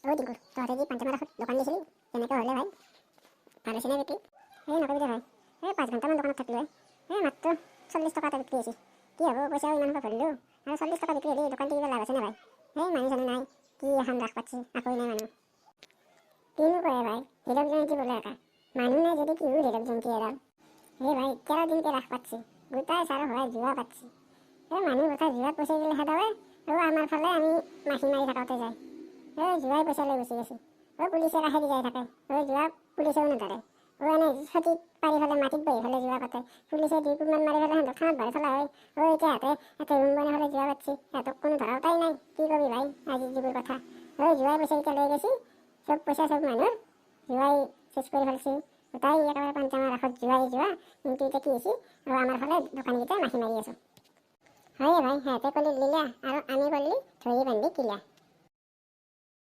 ও দিনকুল তহঁতে যি পাঞ্জামাৰ দোকান দিছিলি তেনেকৈ হ'লে ভাই ভাল হৈছে নে বিক্ৰী? নকবি দে ভাই 5 ঘণ্টামান দোকানত থাকিলোঁ মাত্ৰ 40 টকা এটা বিক্ৰী হৈছে। কি হ'ব পইচাও ইমান ভৰিলোঁ আৰু 40 টকা বিক্ৰী হ'লে দোকানটো কিবা লাভ আছে নে ভাই? মানুহ জানো নাই কি এখন ৰাস পাতিছে আকৌ নাই মানুহ কিনো কৰে ভাই হীৰক জয়ন্তী বোলে এটা মানুহ নাই যদি কিহো হীৰক জয়ন্তী এডাল ভাই 13 দিনকে ৰাস পাতিছে গোটাই চাৰ হয় জুৱা পাতিছে মানুহ গোটাই জুৱাত পইচা দিলে হেদাৱে আৰু আমাৰ ফালে আমি মাখি মাৰি থাকোঁতে যায় জুৱাই পইচা লৈ গুচি গৈছে পুলিচে ৰাখেদি যাই থাকে জুৱা পুলিচেও নধৰে এনে সঠিক পাৰি ফেলে মাটিত বহি ফেলে জুৱা পাতে পুলিচে 2 কোবমান মাৰি ফেলে সিহঁতক থানাত ভৰাই ফেলা হয় এতিয়া এটা ৰুম বনাই ফেলে জুৱা পাতিছে সিহঁতক কোনো ধৰা উপায় নাই কি কবি ভাই আজি যুগৰ কথা জুৱাই পইচা এতিয়া লৈ গৈছে চব পইচা চব মানুহৰ জুৱাই চেচ কৰি ফেলছে গোটাই একেবাৰে পাঞ্জামাৰ ৰাসত জুৱাই জুৱা কিন্তু এতিয়া কি হৈছে আৰু আমাৰ ফালে দোকানীকেইটা মাখি মাৰি আছোঁ হয় ভাই সিহঁতে ক'লি লীলা আৰু আমি ক'লি ধৰি বান্ধি কিলা।